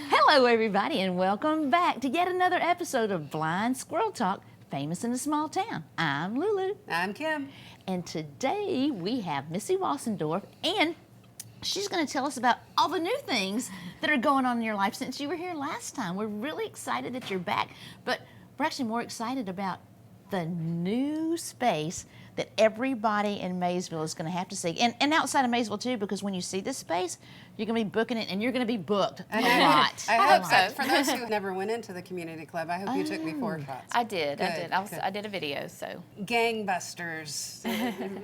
Hello, everybody, and welcome back to yet another episode of Blind Squirrel Talk, Famous in a Small Town. I'm Lulu. I'm Kim. And today we have Missy Wasendorf, and she's going to tell us about all the new things that are going on in your life since you were here last time. We're really excited that you're back, but we're actually more excited about the new space that everybody in Maysville is going to have to see. And outside of Maysville, too, because when you see this space, you're going to be booking it, and you're going to be booked a lot. I hope so. For those who never went into the community club, I hope you took me 4 shots. I did. I did a video, so. Gangbusters.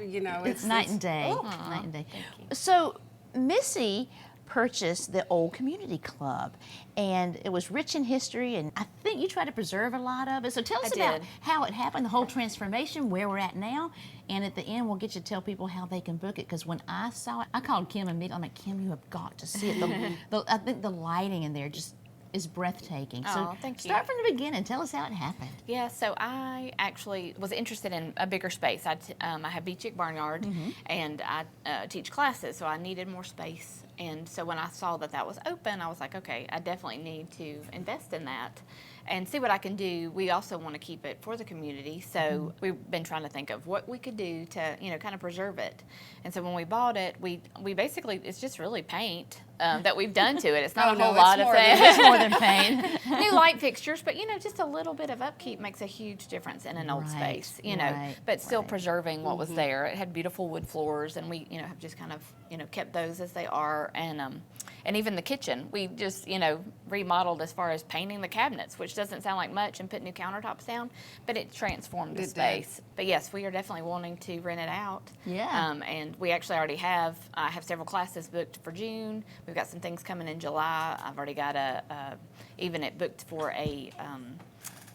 You know, it's night and day. Aww. Night and day. Thank you. So Missy purchased the old community club, and it was rich in history, and I think you tried to preserve a lot of it. So tell us about how it happened, the whole transformation, where we're at now, and at the end we'll get you to tell people how they can book it, because when I saw it, I called Kim immediately. I'm like, Kim, you have got to see it. I think the lighting in there just is breathtaking. So thank you. Start from the beginning. Tell us how it happened. Yeah, so I actually was interested in a bigger space. I have Bee Chick Barnyard, and I teach classes, so I needed more space. And so when I saw that that was open, I was like, okay, I definitely need to invest in that and see what I can do. We also want to keep it for the community, so we've been trying to think of what we could do to, you know, kind of preserve it. And so when we bought it, we basically, it's just really paint that we've done to it. It's not a whole lot of things. It's more than paint. New light fixtures, but you know, just a little bit of upkeep makes a huge difference in an old space, you know, but still preserving what was there. It had beautiful wood floors, and we, you know, have just kind of, you know, kept those as they are. And even the kitchen, we just, you know, remodeled as far as painting the cabinets, which doesn't sound like much, and put new countertops down, but it transformed the space. But yes, we are definitely wanting to rent it out. Yeah. And we actually already have, I have several classes booked for June. We've got some things coming in July. I've already got even it booked for a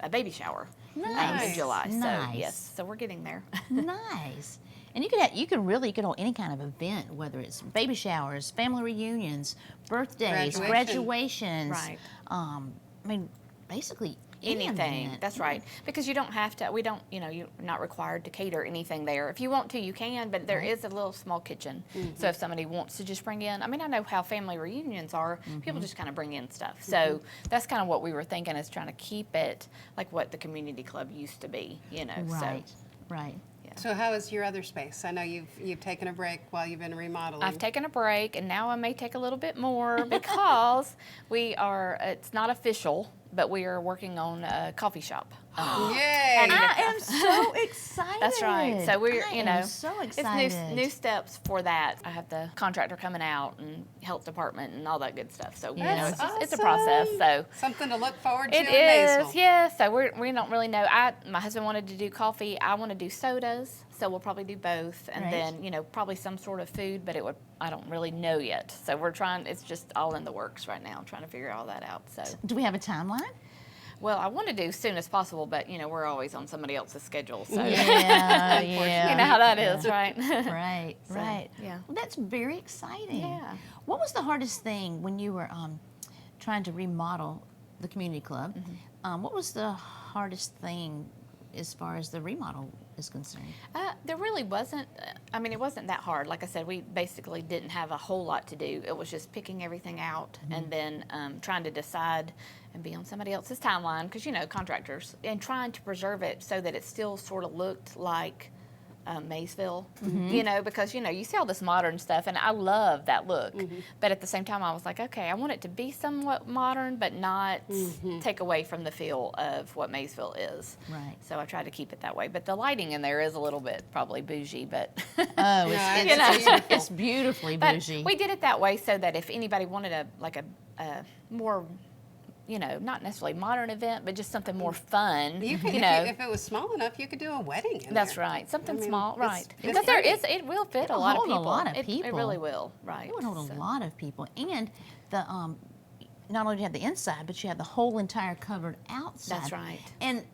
baby shower in July. Nice. So yes, so we're getting there. Nice. And you can hold any kind of event, whether it's baby showers, family reunions, birthdays, graduations. Right. I mean, basically anything. event. That's right. Because you don't have to, we don't, you know, you're not required to cater anything there. If you want to, you can, but there is a little small kitchen. So if somebody wants to just bring in, I mean, I know how family reunions are, people just kind of bring in stuff. So that's kind of what we were thinking, is trying to keep it like what the community club used to be, you know. Right, right. So how is your other space? I know you've taken a break while you've been remodeling. I've taken a break, and now I may take a little bit more because it's not official, but we are working on a coffee shop. Yay! I am so excited. That's right. So we're, you know, so excited. It's new steps for that. I have the contractor coming out, and health department and all that good stuff. So you know, it's a process. So something to look forward to. It is, yeah. So we don't really know. My husband wanted to do coffee. I want to do sodas. So we'll probably do both, and then, you know, probably some sort of food, but I don't really know yet. So we're trying. It's just all in the works right now, trying to figure all that out. So do we have a timeline? Well, I want to do as soon as possible, but, you know, we're always on somebody else's schedule. So yeah. You know how that is, right? Right, So, right. yeah. Well, that's very exciting. Yeah. What was the hardest thing when you were trying to remodel the community club? What was the hardest thing as far as the remodel is concerned? There really wasn't. I mean, it wasn't that hard. Like I said, we basically didn't have a whole lot to do. It was just picking everything out and then trying to decide and be on somebody else's timeline, because, you know, contractors, and trying to preserve it so that it still sort of looked like Maysville, you know, because, you know, you see all this modern stuff, and I love that look. But at the same time, I was like, okay, I want it to be somewhat modern, but not take away from the feel of what Maysville is. Right. So I tried to keep it that way. But the lighting in there is a little bit probably bougie, but It's beautifully bougie. But we did it that way so that if anybody wanted a more, you know, not necessarily modern event, but just something more fun. You could, if it was small enough, you could do a wedding in That's there. Something small, right? It's But it will fit a lot of people. A lot of people. It really will, right? It would hold a lot of people, and the not only do you have the inside, but you have the whole entire covered outside. That's right. And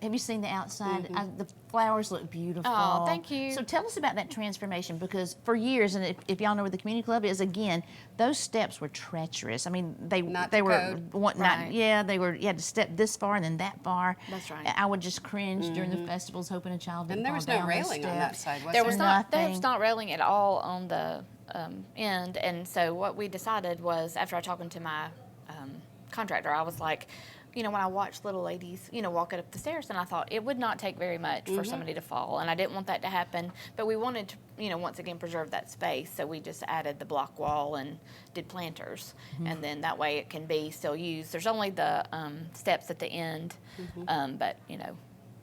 have you seen the outside? The flowers look beautiful. Oh, thank you. So tell us about that transformation, because for years, and if y'all know where the community club is, again, those steps were treacherous. I mean, they Not they to were code. Right. they were, you had to step this far and then that far. That's right. I would just cringe during the festivals, hoping a child didn't And there fall was down no those railing on that steps. side, was There there? was not. There was Nothing. not railing at all on the end, and so what we decided was, after I talking to my contractor, I was like, you know, when I watch little ladies, you know, walking up the stairs, and I thought it would not take very much for somebody to fall, and I didn't want that to happen. But we wanted to, you know, once again preserve that space, so we just added the block wall and did planters, and then that way it can be still used. There's only the steps at the end, but you know,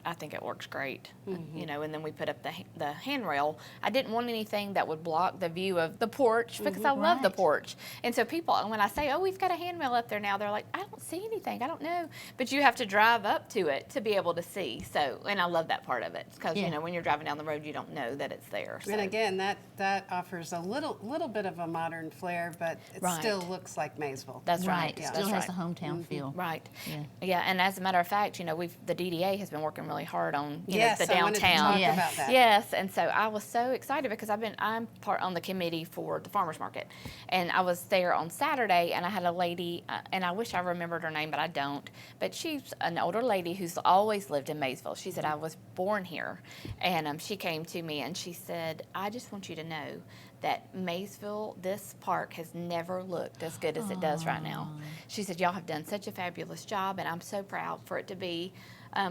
I think it works great, you know, and then we put up the handrail. I didn't want anything that would block the view of the porch, because I love the Right. porch. And so people, when I say, oh, we've got a handrail up there now, they're like, I don't see anything, I don't know. But you have to drive up to it to be able to see. So, and I love that part of it, because, Yeah. you know, when you're driving down the road, you don't know that it's there. So. And again, that offers a little bit of a modern flair, but it Right. still looks like Maysville. That's Right. right. It That's still has right. the hometown feel. Right. Yeah. Yeah, and as a matter of fact, you know, the DDA has been working really hard on, you Yes, know, the I wanted to downtown. talk Yes. about that. Yes, and so I was so excited, because I'm part on the committee for the farmers market, and I was there on Saturday, and I had a lady, and I wish I remembered her name, but I don't. But she's an older lady who's always lived in Maysville. She said, I was born here, and she came to me and she said, I just want you to know that Maysville, this park has never looked as good as it does right now. She said, y'all have done such a fabulous job, and I'm so proud for it to be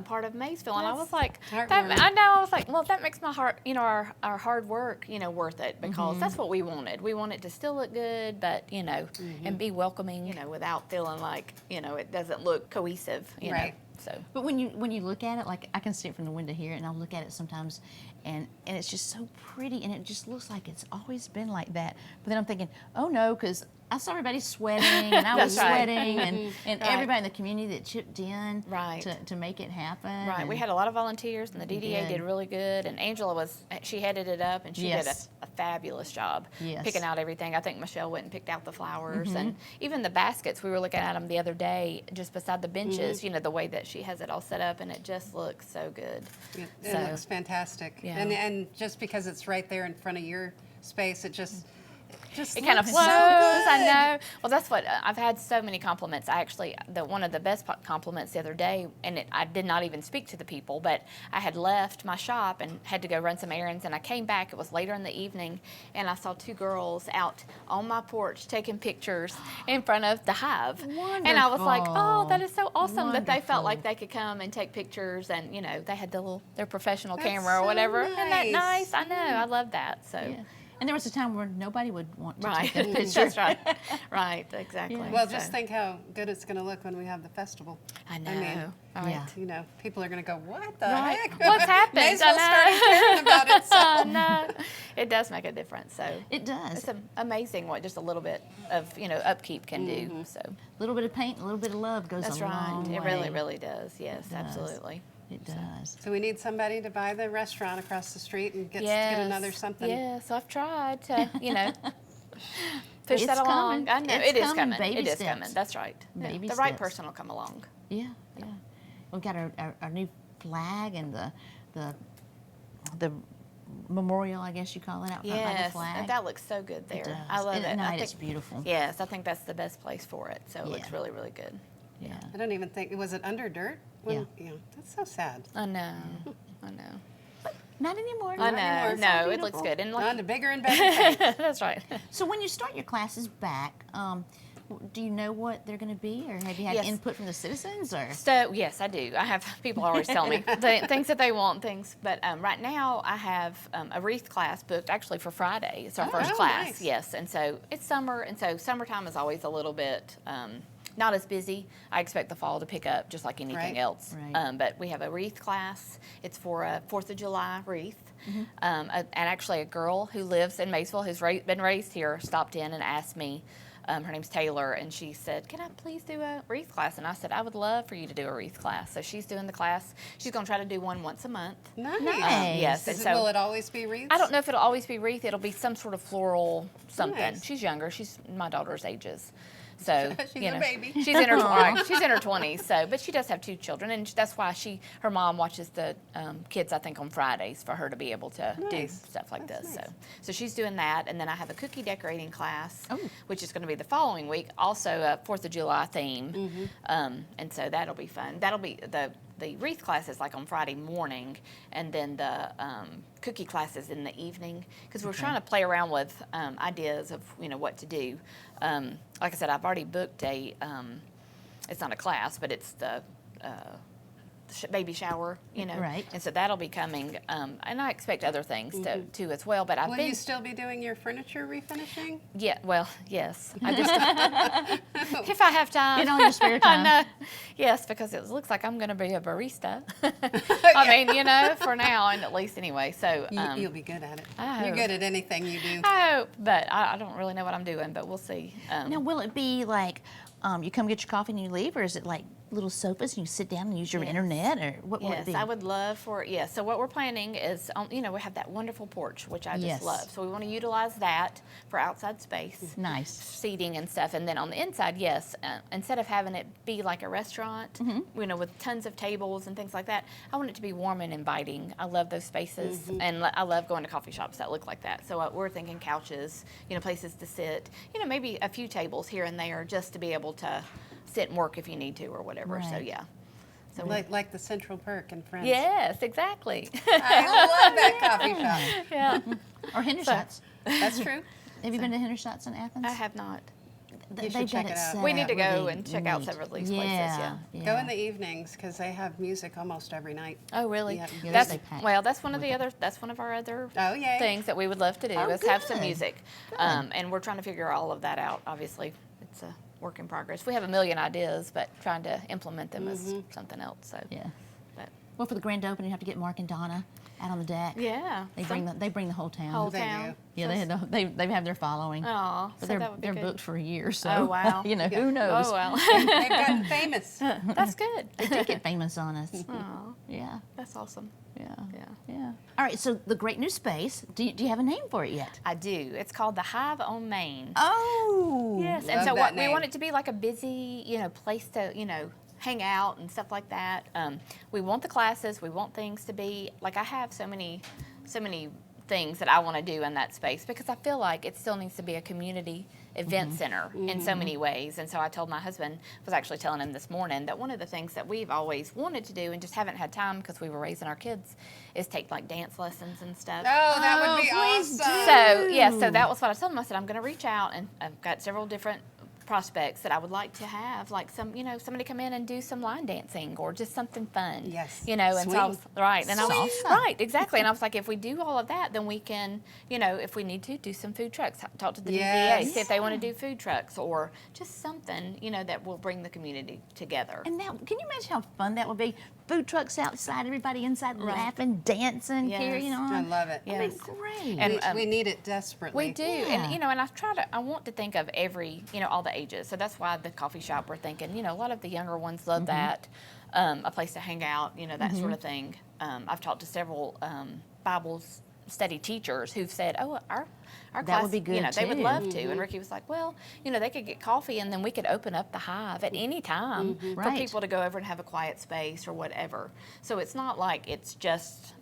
part of Maysville. And I was like, heartwarming. I was like, well, that makes my heart, you know, our hard work, you know, worth it, because that's what we wanted. We want it to still look good, but, you know, and be welcoming, you know, without feeling like, you know, it doesn't look cohesive, you Right. know. So. But when you look at it, like I can see it from the window here, and I'll look at it sometimes, and it's just so pretty, and it just looks like it's always been like that. But then I'm thinking, oh no, because I saw everybody sweating, and I was That's right. sweating, and Right. everybody in the community that chipped in Right. to make it happen. Right, we and- had a lot of volunteers, and the DDA did. did really good. And Angela she headed it up, and she did Yes. a fabulous job Yes. picking out everything. I think Michelle went and picked out the flowers, and even the baskets. We were looking at them the other day, just beside the benches. You know, the way that she has it all set up, and it just looks so good. It So- looks fantastic. Yeah. And just because it's right there in front of your space, it just It kind of looks flows. so I good. know. Well, that's what I've had so many compliments. I actually, one of the best compliments the other day, and I did not even speak to the people, but I had left my shop and had to go run some errands, and I came back. It was later in the evening, and I saw two girls out on my porch taking pictures in front of the Hive. And I was like, oh, that is so awesome that they felt like Wonderful. they could come and take pictures, and you know, they had their professional That's camera or so whatever. Isn't that nice. nice? I know. I love that. So. Yeah. And there was a time where nobody would want to Right, take a picture. that's right, right, exactly. Yeah. Well, So, just think how good it's going to look when we have the festival. I know. mean, right. Yeah. You know, people are going to go, what the Right. heck? What's happened? Maysville I started caring about it. So. I know. It does make a difference. So It does. it's amazing what just a little bit of upkeep can do. So A little bit of paint, a little bit of love goes that's a long right. way. It really, really does. Yes, It does. absolutely. It does. So we need somebody to buy the restaurant across the street and get another something. Yeah, so I've tried to, push It's that along. coming. I know It's it is coming. coming. Baby It is steps. coming. That's right. Yeah, Baby the right steps. person will come along. Yeah, yeah. We've got our new flag and the memorial, I guess you call it, out front by the Yes, flag. that looks so good there. It does. I love And it. at I night it's think- beautiful. Yes, I think that's the best place for it. So it looks Yeah. really, really good. Yeah. I don't even think, was it under dirt? Yeah. That's so sad. I know. I know. Not anymore. I Not know. anymore. It's No, so it looks beautiful. good. And On like, to bigger and better things. that's right. So when you start your classes back, do you know what they're going to be, or have you had Yes. input from the citizens, or? So yes, I do. I have people always tell me things that they want, things. But right now I have a wreath class booked actually for Friday. It's our first oh, class. nice. Yes, and so it's summer, and so summertime is always a little bit not as busy. I expect the fall to pick up just like anything Right. else. Right. But we have a wreath class. It's for a 4th of July wreath. And actually a girl who lives in Maysville, who's been raised here, stopped in and asked me. Her name's Taylor, and she said, can I please do a wreath class? And I said, I would love for you to do a wreath class. So she's doing the class. She's going to try to do one once a month. Nice. Nice. Yes, and so Will it always be wreaths? I don't know if it'll always be wreath. It'll be some sort of floral something. Nice. She's younger. She's my daughter's ages. So She's you a know, baby. she's in her she's in her 20s. So, but she does have 2 children, and that's why her mom watches the kids. I think on Fridays for her to be able to do Nice. stuff like That's this. nice. So she's doing that, and then I have a cookie decorating class, Oh. which is going to be the following week. Also a 4th of July theme, and so that'll be fun. That'll be the wreath class is like on Friday morning, and then the cookie class is in the evening, because we're trying to play around with ideas of what to do. Like I said, I've already booked it's not a class, but it's the baby shower, Right. and so that'll be coming, and I expect other things too as well. But I've Will been you still be doing your furniture refinishing? yes. I just if I have time. In all your spare time. I know. Yes, because it looks like I'm going to be a barista. I mean, for now, and at least anyway. So You'll be good at it. I You're hope. good at anything you do. I hope, but I don't really know what I'm doing, but we'll see. Now, will it be like you come get your coffee and you leave, or is it like little sofas and you sit down and use your internet, or what will it Yes, be? I would love for it. Yes. So what we're planning is, we have that wonderful porch, which I just Yes. love. So we want to utilize that for outside space, Nice. seating and stuff. And then on the inside, yes, instead of having it be like a restaurant, with tons of tables and things like that, I want it to be warm and inviting. I love those spaces, and I love going to coffee shops that look like that. So we're thinking couches, places to sit, maybe a few tables here and there, just to be able to sit and work if you need to or whatever. So Right. yeah. So Like the Central Perk and Friends. yes, exactly. I love that coffee shop. Yeah, Or Hendershots. That's true. Have you been to Hendershots in Athens? I have not. You should They've check got it out. set We need up to go really and check out neat. some of these places, yeah. Go in the evenings because they have music almost every night. Oh, really? Yeah. Yeah, That's they pack that's one of the other. That's one of our other Oh, yay. things that we would love to do Oh, is have some good. music, and we're trying to figure all of that out. Obviously, it's a work in progress. We have a million ideas, but trying to implement them is something else. So Yeah. but Well, for the grand opening, you have to get Mark and Donna out on the deck. yeah, They bring the whole town. whole They town. do. Yeah, they have their following. Oh, But so that would be they're good. booked for a year, so Oh, wow. who knows? Oh well, They've gotten famous. that's good. They did get famous on us. Oh, Yeah, that's awesome. yeah, Yeah. yeah. All right, so the great new space. Do you have a name for it yet? I do. It's called the Hive on Main. Oh, Yes, and Love so that we name. want it to be like a busy, place to, hang out and stuff like that. We want the classes. We want things to be like I have so many things that I want to do in that space because I feel like it still needs to be a community event center in so many ways. And so I told my husband, was actually telling him this morning that one of the things that we've always wanted to do and just haven't had time because we were raising our kids is take like dance lessons and stuff. Oh, that would be please awesome. So yeah, so that was what I told him. I said I'm going to reach out, and I've got several different prospects that I would like to have, like somebody come in and do some line dancing or just something fun. Yes. And so I was, Swing. right, and I was Salsa. right, exactly. And I was like, if we do all of that, then we can, if we need to do some food trucks. Talk to the Yes. DVA, see if they want to do food trucks or just something, that will bring the community together. And now, can you imagine how fun that would be? Food trucks outside, everybody inside laughing, dancing, Yes. carrying on. I love it. Yes. That'd be great. And, We need it desperately. We do, Yeah. and I want to think of every, all the ages. So that's why the coffee shop we're thinking, a lot of the younger ones love that, a place to hang out, that sort of thing. I've talked to several Bible study teachers who've said, oh, our That class, would be good, they would too. love to. And Ricky was like, well, they could get coffee and then we could open up the Hive at any time for Right. people to go over and have a quiet space or whatever. So it's not like it's just,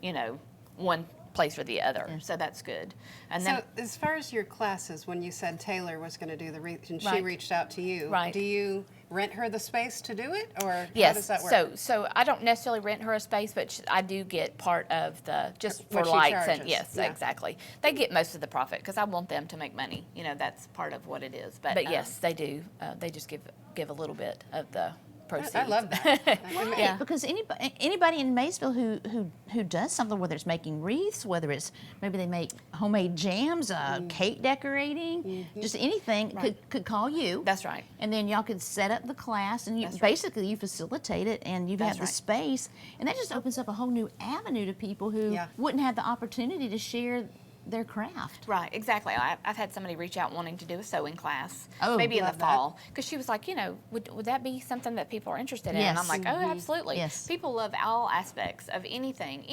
one place or the other. Yeah. So that's good. And So then as far as your classes, when you said Taylor was going to do the and she Right. reached out to you, Right. do you rent her the space to do it, or how yes, does that work? so I don't necessarily rent her a space, but I do get part of the just for What she lights and charges, yes, yeah. exactly. They get most of the profit because I want them to make money. That's part of what it is. But yes, they do. They just give a little bit of the proceeds. I love that. Right, Yeah. because anybody in Maysville who does something, whether it's making wreaths, whether it's maybe they make homemade jams, cake decorating, just anything, could call you. That's right. And then y'all could set up the class, and you That's right. basically you facilitate it, and you That's have the right. space, and that just opens up a whole new avenue to people who Yeah. wouldn't have the opportunity to share their craft. Right, exactly. I've had somebody reach out wanting to do a sewing class, Oh, maybe in the love that. fall, because she was like, would that be something that people are interested in? And I'm Yes. like, oh, absolutely. Yes. People love all aspects of anything.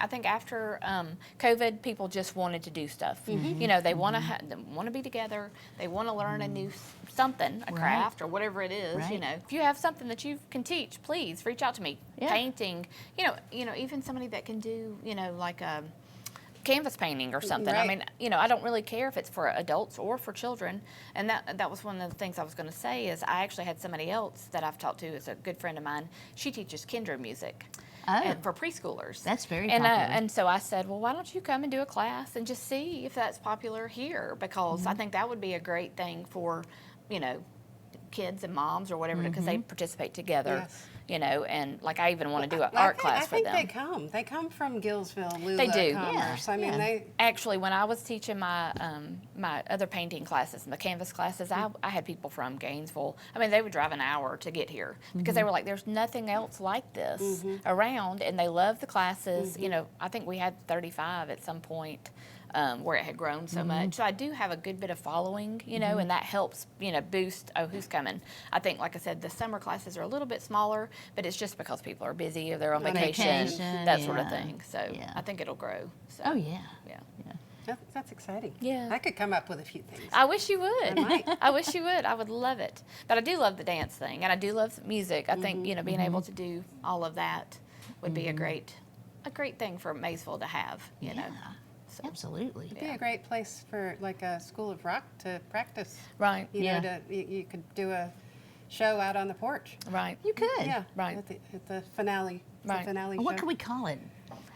I think after COVID, people just wanted to do stuff. They want to be together. They want to learn a new something, a craft or whatever it is. Right. If you have something that you can teach, please reach out to me. Yeah. Painting, even somebody that can do, like a canvas painting or something. I Right. mean, I don't really care if it's for adults or for children. And that was one of the things I was going to say is I actually had somebody else that I've talked to, is a good friend of mine. She teaches Kendra music. Oh. And for preschoolers. That's very and popular. And so I said, well, why don't you come and do a class and just see if that's popular here? Because I think that would be a great thing for, kids and moms or whatever, because they participate together. Yes. And like I even want to do an I art think- class for them. I think they come from Gillsville, Lula, They do. Commerce. Yeah, I mean, yeah. they. Actually, when I was teaching my my other painting classes and the canvas classes, I had people from Gainesville. I mean, they would drive an hour to get here because they were like, "There's nothing else like this around," and they love the classes. I think we had 35 at some point. Where it had grown so much. So I do have a good bit of following, and that helps, boost, who's coming. I think, like I said, the summer classes are a little bit smaller, but it's just because people are busy or they're on vacation, that sort of yeah. thing. So Yeah. I think it'll grow. So, Oh, yeah. yeah. That's exciting. Yeah. I could come up with a few things. I wish you would. I might. I wish you would. I would love it. But I do love the dance thing, and I do love music. I think being able to do all of that would be a great thing for Maysville to have. You know. So, Absolutely. It'd be a great place for like a school of rock to practice. right. Yeah. You could do a show out on the porch. Right. You could. Yeah. Right. At the finale. Right. The finale What show. could we call it?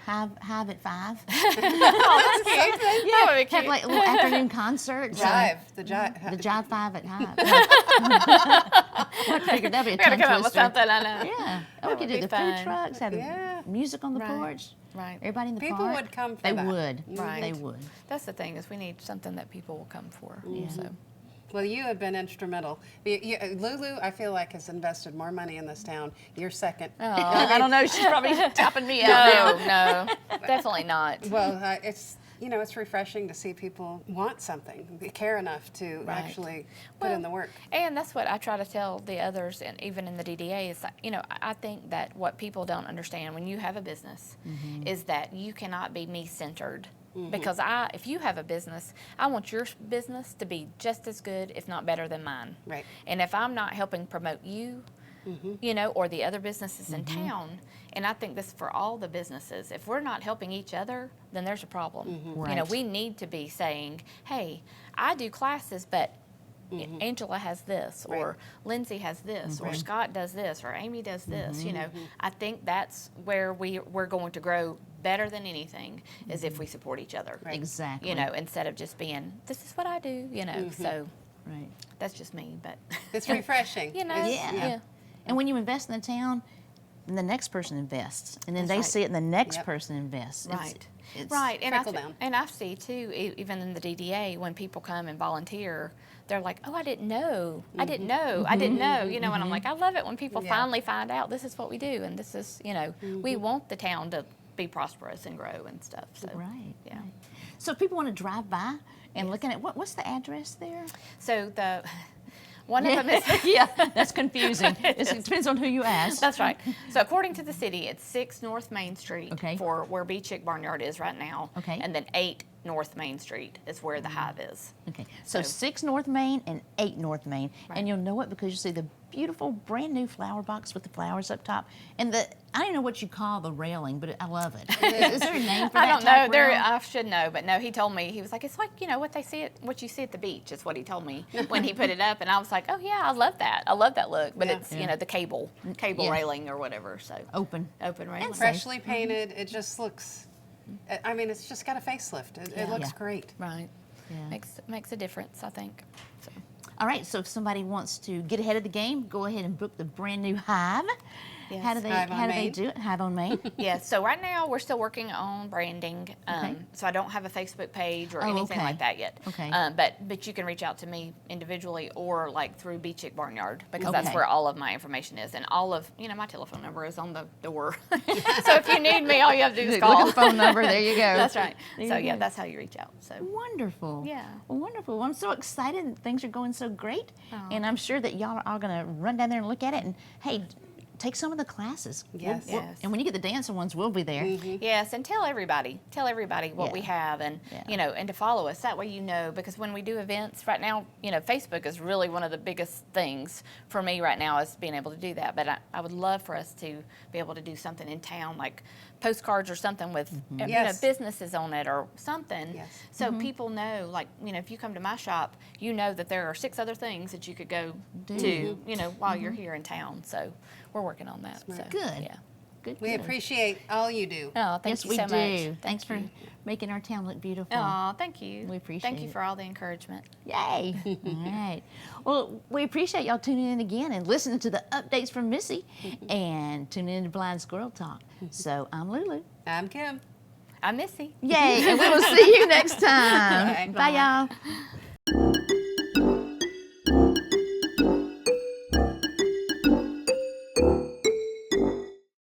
Hive at 5? That would be cute. Have like little afternoon concerts. Jive. The jive. The Jive 5 at Hive. I figured that'd be a We gotta tongue come up with twister. something. I know. Yeah. That we could would do be the fun. food trucks, have the Yeah. music on the Right. porch. Right. Everybody in the People park. would come for They that. would. Right. They would. That's the thing, is we need something that people will come for. So Well, you have been instrumental. Lulu, I feel like, has invested more money in this town. You're second. I don't know. She's probably topping me out now. no, definitely not. Well, it's refreshing to see people want something, care enough to Right. actually put in the work. And that's what I try to tell the others, and even in the DDA, is that, I think that what people don't understand when you have a business is that you cannot be me-centered. Because if you have a business, I want your business to be just as good, if not better than mine. Right. And if I'm not helping promote you, or the other businesses in town, and I think this for all the businesses, if we're not helping each other, then there's a problem. Right. We need to be saying, hey, I do classes, but Angela has this, or Lindsay has this, or Scott does this, or Amy does this. I think that's where we're going to grow better than anything, is if we support each other. Right. Exactly. Instead of just being, this is what I do. So Right. that's just me, but It's refreshing. It's- Yeah. And when you invest in the town, then the next person invests, and then That's they right. see it, and the next Yep. person invests. Right. It's Right, and trickle down. and I see too, even in the DDA, when people come and volunteer, they're like, "Oh, I didn't know, I didn't know, I didn't know," and I'm like, I love it when people Yeah. finally find out this is what we do, and this is, we want the town to be prosperous and grow and stuff. So Right. yeah. Right. So if people want to drive by and looking at what's the address there? So the one of them is. Yeah, that's confusing. It depends on who you ask. That's right. So according to the city, it's 6 North Main Street Okay. for where Bee Chick Barnyard is right now. Okay. And then 8 North Main Street is where the Hive is. Okay, so So- 6 North Main and 8 North Main, Right. and you'll know it because you see the beautiful brand new flower box with the flowers up top, and I don't know what you call the railing, but I love it. Is there a name for I that don't know. type railing? I should know, but no. He told me, he was like, it's like what you see at the beach is what he told me when he put it up, and I was like, oh yeah, I love that. I love that look. But Yeah. it's the cable Yeah. railing or whatever. So Open. railing. Freshly painted. It just looks. I mean, it's just got a facelift. It looks Yeah. great. Right. Yeah. Makes a difference, I think. So. All right, so if somebody wants to get ahead of the game, go ahead and book the brand new Hive. Yes. How do they Hive on how do they Main. do it? Hive on Main. Yeah, so right now we're still working on branding. Okay. So I don't have a Facebook page or Oh, anything okay. like that yet. Okay. But you can reach out to me individually or like through Bee Chick Barnyard because that's Okay. where all of my information is, and all of my telephone number is on the door. So if you need me, all you have to do is Look call. at the phone number. There you go. That's right. There So you yeah, go. that's how you reach out. So Wonderful. Yeah. Well, wonderful. Well, I'm so excited. Things are going so great. Aw. And I'm sure that y'all are all going to run down there and look at it. And hey, take some of the classes. Yes. Yes. And when you get the dancing ones, we'll be there. yes, and tell everybody what we Yeah. have, and Yeah. and to follow us. That way, because when we do events right now, Facebook is really one of the biggest things for me right now is being able to do that. But I would love for us to be able to do something in town, like postcards or something with Yes. businesses on it or something, Yes. so people know. Like if you come to my shop, you know that there are 6 other things that you could go to, while you're here in town. So we're working on that. So, Good. Yeah. Good. We good. appreciate all you do. Oh, thank Yes, you we so do. much. Thanks for making our town look beautiful. Oh, thank you. We appreciate Thank you it. for all the encouragement. Yay. All right. Well, we appreciate y'all tuning in again and listening to the updates from Missy and tuning in to Blind Squirrel Talk. So I'm Lulu. I'm Kim. I'm Missy. Yay. And we will see you next time. Bye. Bye y'all.